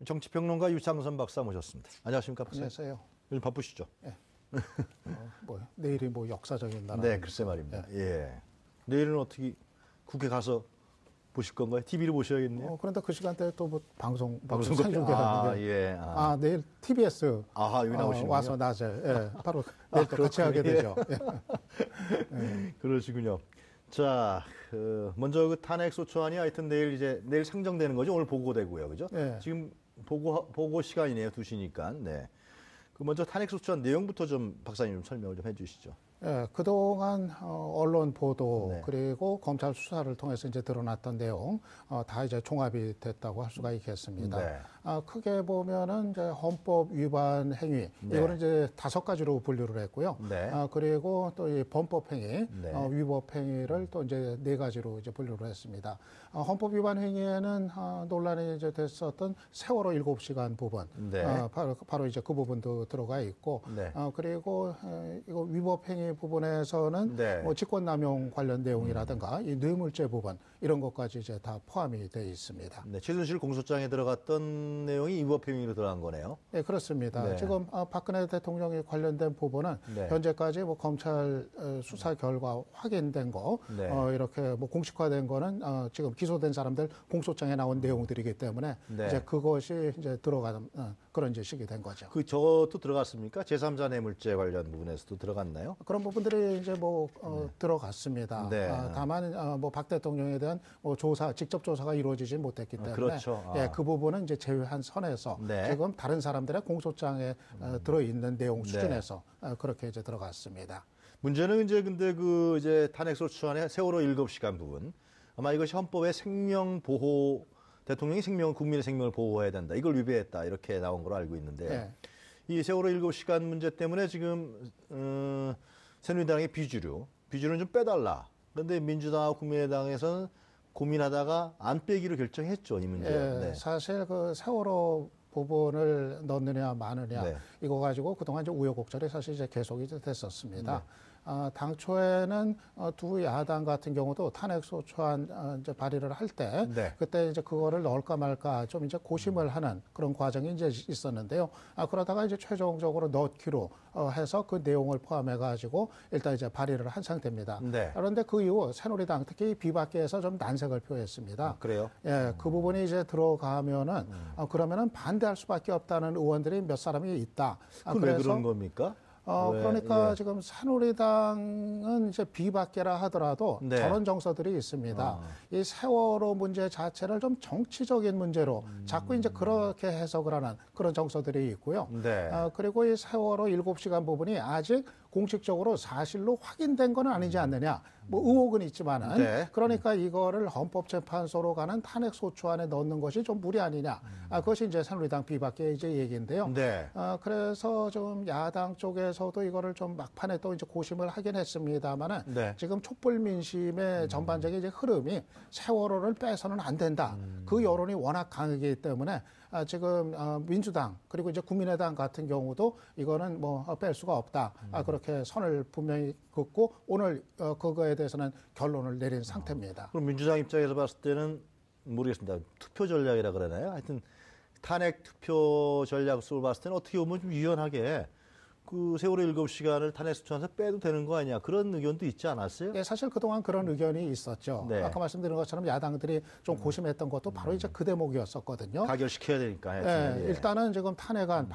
정치평론가 유창선 박사 모셨습니다. 안녕하십니까, 박사님? 안녕하세요. 요즘 바쁘시죠? 예. 내일이 뭐 역사적인 날. 네, 글쎄 말입니다. 예. 내일은 어떻게 국회 가서 보실 건가요? TV를 보셔야겠네요. 그런데 그 시간대에 또 뭐 방송 생중계하는 게. 내일 TBS. 여기 나오시는군요. 와서 낮에. 예. 바로 내일 또 같이 하게 되죠. 예. 그러시군요. 자, 먼저 그 탄핵소추안이 하여튼 내일 상정되는 거죠. 오늘 보고되고요. 그죠? 예. 지금 보고 시간이네요. 2시니까. 네. 그 먼저 탄핵소추안 내용부터 좀 박사님 좀 설명을 좀 해주시죠. 예, 그동안 언론 보도 네. 그리고 검찰 수사를 통해서 이제 드러났던 내용 다 이제 종합이 됐다고 할 수가 있겠습니다. 네. 크게 보면은 이제 헌법 위반 행위 네. 이거는 이제 5가지로 분류를 했고요. 네. 그리고 또 이 범법 행위, 네. 위법 행위를 또 이제 4가지로 이제 분류를 했습니다. 헌법 위반 행위에는 논란이 이제 됐었던 세월호 7시간 부분, 네. 바로 이제 그 부분도 들어가 있고, 네. 그리고 이거 위법 행위 부분에서는 네. 뭐 직권남용 관련 내용이라든가 이 뇌물죄 부분 이런 것까지 이제 다 포함이 되어 있습니다. 네, 최순실 공소장에 들어갔던 내용이 위법 행위로 들어간 거네요. 네, 그렇습니다. 네. 지금 박근혜 대통령이 관련된 부분은 네. 현재까지 뭐 검찰 수사 결과 확인된 거 네. 이렇게 뭐 공식화된 거는 지금 기소된 사람들 공소장에 나온 내용들이기 때문에 네. 이제 그것이 이제 들어가는 그런 이제 식이 된 거죠. 저것도 들어갔습니까? 제3자 뇌물죄 관련 부분에서도 들어갔나요? 그런 부분들이 이제 뭐 들어갔습니다. 네. 다만 뭐 박 대통령에 대한 뭐 직접 조사가 이루어지지 못했기 때문에 그렇죠. 예, 그 부분은 이제 제외한 선에서 네. 지금 다른 사람들의 공소장에 들어 있는 내용 수준에서 그렇게 이제 들어갔습니다. 문제는 근데 이제 탄핵소추안의 세월호 7시간 부분, 아마 이것이 헌법의 대통령이 국민의 생명을 보호해야 된다. 이걸 위배했다. 이렇게 나온 걸로 알고 있는데, 네. 이 세월호 7시간 문제 때문에 지금 새누리당의 비주류는 좀 빼달라. 그런데 민주당하고 국민의당에서는 고민하다가 안 빼기로 결정했죠, 이 문제. 예, 네. 사실 그 세월호 부분을 넣느냐 마느냐 네. 이거 가지고 그동안 이제 우여곡절이 사실 이제 계속 이제 됐었습니다. 네. 당초에는 두 야당 같은 경우도 탄핵소추안 이제 발의를 할 때 네. 그때 이제 그거를 넣을까 말까 좀 이제 고심을 하는 그런 과정이 이제 있었는데요. 그러다가 이제 최종적으로 넣기로 해서 그 내용을 포함해 가지고 일단 이제 발의를 한 상태입니다. 네. 그런데 그 이후 새누리당 특히 비박계에서 좀 난색을 표했습니다. 그래요? 예, 그 부분이 이제 들어가면은 그러면은 반대할 수밖에 없다는 의원들이 몇 사람이 있다. 그건 왜 그런 겁니까? 그러니까 예. 지금 새누리당은 이제 비박계라 하더라도 네. 저런 정서들이 있습니다. 이 세월호 문제 자체를 좀 정치적인 문제로 자꾸 이제 그렇게 해석을 하는 그런 정서들이 있고요. 네. 그리고 이 세월호 7시간 부분이 아직 공식적으로 사실로 확인된 건 아니지 않느냐. 뭐 의혹은 있지만은 네. 그러니까 이거를 헌법재판소로 가는 탄핵소추안에 넣는 것이 좀 무리 아니냐. 그것이 이제 새누리당 비박계의 이제 얘기인데요. 네. 그래서 좀 야당 쪽에서도 이거를 좀 막판에 또 이제 고심을 하긴 했습니다만은 네. 지금 촛불 민심의 전반적인 이제 흐름이 세월호를 빼서는 안 된다. 그 여론이 워낙 강하기 때문에 지금 민주당 그리고 이제 국민의당 같은 경우도 이거는 뭐 뺄 수가 없다. 그렇게 선을 분명히 긋고 오늘 그거에 대해서는 결론을 내린 상태입니다. 그럼 민주당 입장에서 봤을 때는 모르겠습니다. 투표 전략이라 그러나요? 하여튼 탄핵 투표 전략으로 봤을 때는 어떻게 보면 좀 유연하게 그 세월호 7시간을 탄핵소추안에서 빼도 되는 거 아니야. 그런 의견도 있지 않았어요? 예, 사실 그동안 그런 의견이 있었죠. 네. 아까 말씀드린 것처럼 야당들이 좀 고심했던 것도 바로 이제 그 대목이었었거든요. 가결시켜야 되니까. 예, 일단은 지금 탄핵안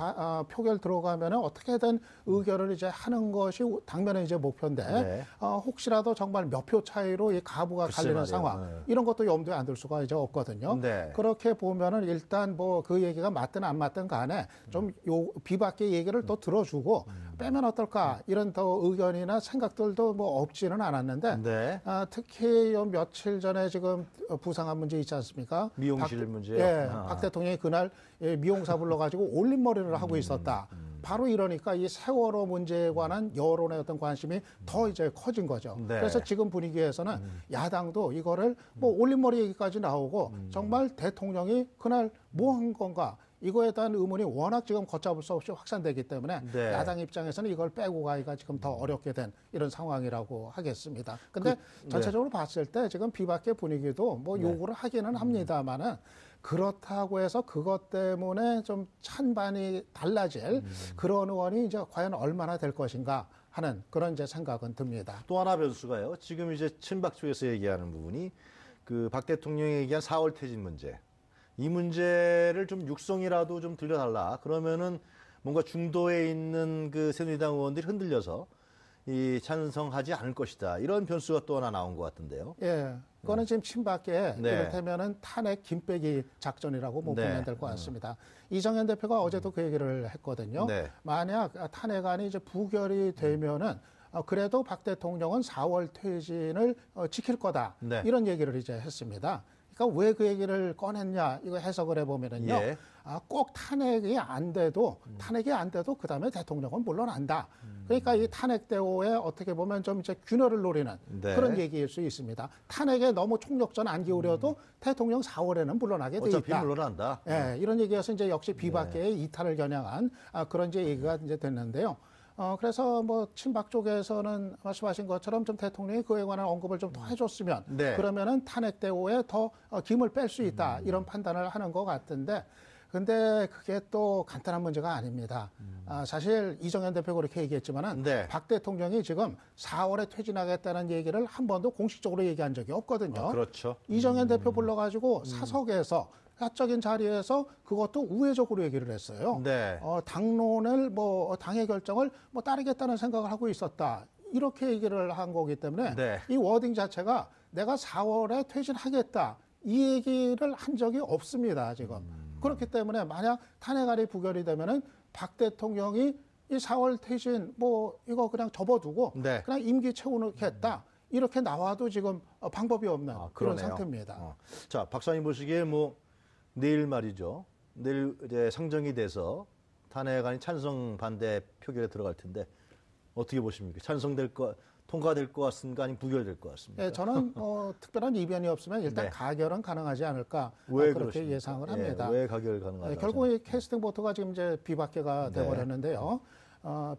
표결 들어가면은 어떻게든 의결을 이제 하는 것이 당면의 이제 목표인데 네. 혹시라도 정말 몇 표 차이로 이 가부가 갈리는 말이에요. 상황 네. 이런 것도 염두에 안 둘 수가 이제 없거든요. 네. 그렇게 보면은 일단 뭐 그 얘기가 맞든 안 맞든 간에 좀 요 비박계 얘기를 또 들어주고 빼면 어떨까 이런 더 의견이나 생각들도 뭐 없지는 않았는데 네. 특히 요 며칠 전에 지금 부상한 문제 있지 않습니까? 미용실 문제요? 예, 박 대통령이 그날 미용사 불러가지고 올림머리를 하고 있었다. 바로 이러니까 이 세월호 문제에 관한 여론의 어떤 관심이 더 이제 커진 거죠. 네. 그래서 지금 분위기에서는 야당도 이거를 뭐 올림머리 얘기까지 나오고 정말 대통령이 그날 뭐 한 건가 이거에 대한 의문이 워낙 지금 걷잡을 수 없이 확산되기 때문에 네. 야당 입장에서는 이걸 빼고 가기가 지금 더 어렵게 된 이런 상황이라고 하겠습니다. 근데 전체적으로 봤을 때 지금 비박계 분위기도 뭐 요구를 하기는 합니다만은 그렇다고 해서 그것 때문에 좀 찬반이 달라질 그런 의원이 이제 과연 얼마나 될 것인가 하는 그런 이제 생각은 듭니다. 또 하나 변수가요. 지금 이제 친박 쪽에서 얘기하는 부분이 그 박 대통령이 얘기한 4월 퇴진 문제. 이 문제를 좀 육성이라도 좀 들려달라. 그러면은 뭔가 중도에 있는 그 새누리당 의원들이 흔들려서 이 찬성하지 않을 것이다. 이런 변수가 또 하나 나온 것 같은데요. 예. 그거는 지금 친박계 네. 이를테면은 탄핵 김빼기 작전이라고 뭐 보면 네. 될 것 같습니다. 이정현 대표가 어제도 그 얘기를 했거든요. 네. 만약 탄핵안이 이제 부결이 되면은 그래도 박 대통령은 4월 퇴진을 지킬 거다. 네. 이런 얘기를 이제 했습니다. 그러니까 왜 그 얘기를 꺼냈냐 이거 해석을 해보면은요. 예. 꼭 탄핵이 안 돼도 그 다음에 대통령은 물러난다. 그러니까 이 탄핵 대오에 어떻게 보면 좀 이제 균열을 노리는 네. 그런 얘기일 수 있습니다. 탄핵에 너무 총력전 안 기울여도 대통령 4월에는 물러나게 돼 어차피 있다. 물러난다. 예, 이런 얘기여서 이제 역시 비박계의 이탈을 겨냥한 그런 이제 얘기가 이제 됐는데요. 그래서 뭐 친박 쪽에서는 말씀하신 것처럼 좀 대통령이 그에 관한 언급을 좀 더 해줬으면 네. 그러면은 탄핵 대오에 더 김을 뺄 수 있다 이런 판단을 하는 것 같은데 근데 그게 또 간단한 문제가 아닙니다. 사실 이정현 대표가 그렇게 얘기했지만은 네. 박 대통령이 지금 4월에 퇴진하겠다는 얘기를 한 번도 공식적으로 얘기한 적이 없거든요. 그렇죠. 이정현 대표 불러가지고 사석에서 사적인 자리에서 그것도 우회적으로 얘기를 했어요. 네. 당론을 당의 결정을 따르겠다는 생각을 하고 있었다. 이렇게 얘기를 한 거기 때문에 네. 이 워딩 자체가 내가 4월에 퇴진하겠다. 이 얘기를 한 적이 없습니다, 지금. 그렇기 때문에 만약 탄핵안이 부결이 되면은 박 대통령이 이 4월 퇴진 이거 그냥 접어두고 네. 그냥 임기 채우겠다. 이렇게 나와도 지금 방법이 없는 그런 그러네요. 상태입니다. 자, 박사님 보시기에 내일 말이죠. 내일 이제 상정이 돼서 탄핵안이 찬성 반대 표결에 들어갈 텐데 어떻게 보십니까? 통과될 것 같습니까? 아니면 부결될 것 같습니까? 네, 저는 특별한 이변이 없으면 일단 네. 가결은 가능하지 않을까 왜 그렇게 그러십니까? 예상을 예, 합니다. 왜 가결 가능하다? 결국 이 캐스팅 보트가 지금 이제 비박계가 네. 돼버렸는데요.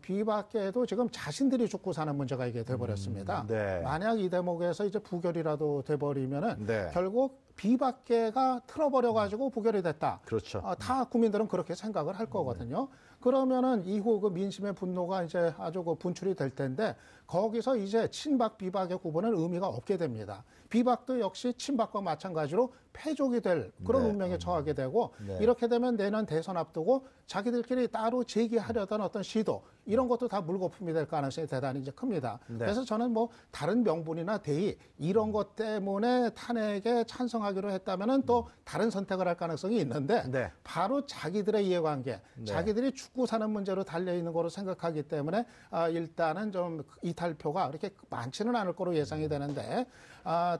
비박계도 지금 자신들이 죽고 사는 문제가 이게 돼버렸습니다. 네. 만약 이 대목에서 이제 부결이라도 돼버리면은 네. 결국 비박계가 틀어버려가지고 부결이 됐다. 그렇죠. 다 국민들은 그렇게 생각을 할 거거든요. 그러면은 이후 그 민심의 분노가 이제 아주 분출이 될 텐데 거기서 이제 친박 비박의 구분은 의미가 없게 됩니다. 비박도 역시 친박과 마찬가지로 패족이 될 그런 네. 운명에 처하게 되고 네. 이렇게 되면 내년 대선 앞두고 자기들끼리 따로 제기하려던 어떤 시도 이런 것도 다 물거품이 될 가능성이 대단히 이제 큽니다. 네. 그래서 저는 다른 명분이나 대의 이런 것 때문에 탄핵에 찬성하기로 했다면은 또 다른 선택을 할 가능성이 있는데 네. 바로 자기들의 이해관계, 네. 자기들이 죽고 사는 문제로 달려 있는 거로 생각하기 때문에 일단은 좀 이탈표가 그렇게 많지는 않을 거로 예상이 되는데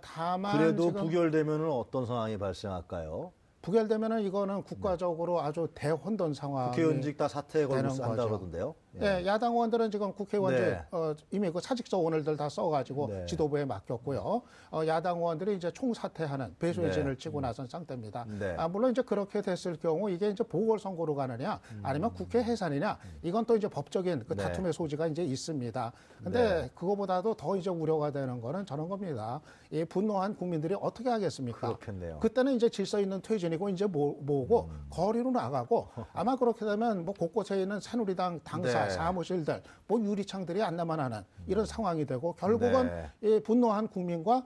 다만 그래도 지금 부결되면 어떤 상황이 발생할까요? 부결되면은 이거는 국가적으로 아주 대혼돈 상황이 국회의원직 다 사퇴 되는 한다 거죠. 그러던데요. 네, 야당 의원들은 지금 국회의원직 네. 이미 그 사직서 오늘들 다 써가지고 네. 지도부에 맡겼고요. 야당 의원들이 이제 총사퇴하는 배수의 네. 진을 치고 나선 상태입니다. 네. 물론 이제 그렇게 됐을 경우 이게 이제 보궐선거로 가느냐 아니면 국회 해산이냐 이건 또 이제 법적인 그 네. 다툼의 소지가 이제 있습니다. 근데 네. 그거보다도 더 이제 우려가 되는 거는 저런 겁니다. 이 분노한 국민들이 어떻게 하겠습니까? 그렇겠네요. 그때는 이제 질서 있는 퇴진이고 이제 모으고 거리로 나가고 아마 그렇게 되면 곳곳에 있는 새누리당 당사 네. 사무실들 유리창들이 안 남아나는 이런 상황이 되고 결국은 네. 이 분노한 국민과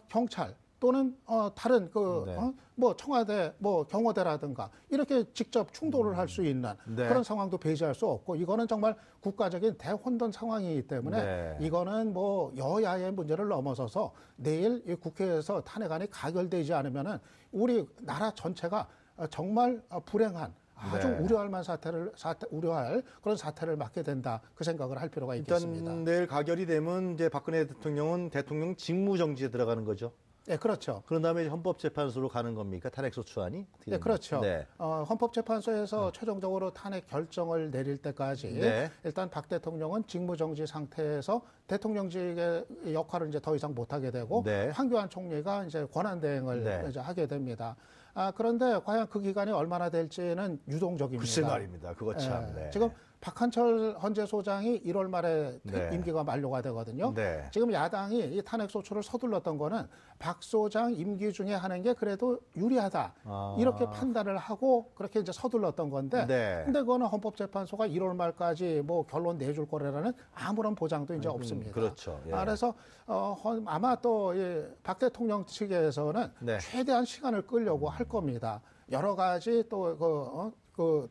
경찰 또는 다른 네. 청와대 경호대라든가 이렇게 직접 충돌을 할 수 있는 네. 그런 상황도 배제할 수 없고 이거는 정말 국가적인 대혼돈 상황이기 때문에 네. 이거는 여야의 문제를 넘어서서 내일 이 국회에서 탄핵안이 가결되지 않으면은 우리 나라 전체가 정말 불행한 아주 네. 우려할 그런 사태를 맞게 된다. 그 생각을 할 필요가 있겠습니다. 일단 내일 가결이 되면 이제 박근혜 대통령은 대통령 직무정지에 들어가는 거죠. 네, 그렇죠. 그런 다음에 헌법재판소로 가는 겁니까? 탄핵소추안이? 네, 그렇죠. 네. 헌법재판소에서 최종적으로 탄핵 결정을 내릴 때까지 네. 일단 박 대통령은 직무정지 상태에서 대통령직의 역할을 이제 더 이상 못하게 되고 네. 황교안 총리가 이제 권한대행을 네. 이제 하게 됩니다. 그런데 과연 그 기간이 얼마나 될지는 유동적입니다. 글쎄 말입니다. 그거 참. 예, 네. 지금 박한철 헌재 소장이 1월 말에 네. 임기가 만료가 되거든요. 네. 지금 야당이 이 탄핵 소추를 서둘렀던 거는 박 소장 임기 중에 하는 게 그래도 유리하다. 아. 이렇게 판단을 하고 그렇게 이제 서둘렀던 건데 네. 근데 그거는 헌법재판소가 1월 말까지 뭐 결론 내줄 거라는 아무런 보장도 이제 없습니다. 그렇죠. 예. 그래서 아마 또 박 대통령 측에서는 네. 최대한 시간을 끌려고 할 겁니다. 여러 가지 또 그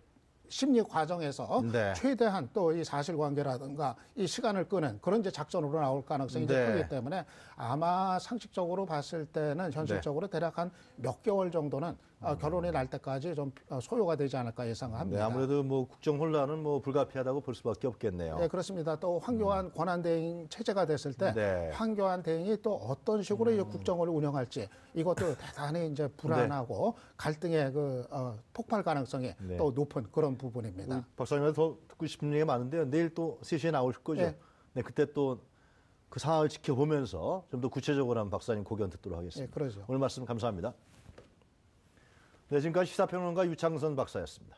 심리 과정에서 네. 최대한 또 이 사실관계라든가 이 시간을 끄는 그런 이제 작전으로 나올 가능성이 이제 네. 크기 때문에 아마 상식적으로 봤을 때는 현실적으로 대략 한 몇 개월 정도는 결론이 날 때까지 좀 소요가 되지 않을까 네, 예상합니다. 아무래도 뭐 국정 혼란은 뭐 불가피하다고 볼 수밖에 없겠네요. 네, 그렇습니다. 또 황교안 권한대행 체제가 됐을 때 네. 황교안 대행이 또 어떤 식으로 이 국정을 운영할지 이것도 대단히 이제 불안하고 갈등의 그 폭발 가능성이 네. 또 높은 그런 부분입니다. 우리 박사님한테 더 듣고 싶은 얘기가 많은데요. 내일 또 3시에 나오실 거죠? 네. 네, 그때 또 그 상황을 지켜보면서 좀 더 구체적으로 한번 박사님 고견 듣도록 네, 하겠습니다. 그러죠. 오늘 말씀 감사합니다. 네, 지금까지 시사평론가 유창선 박사였습니다.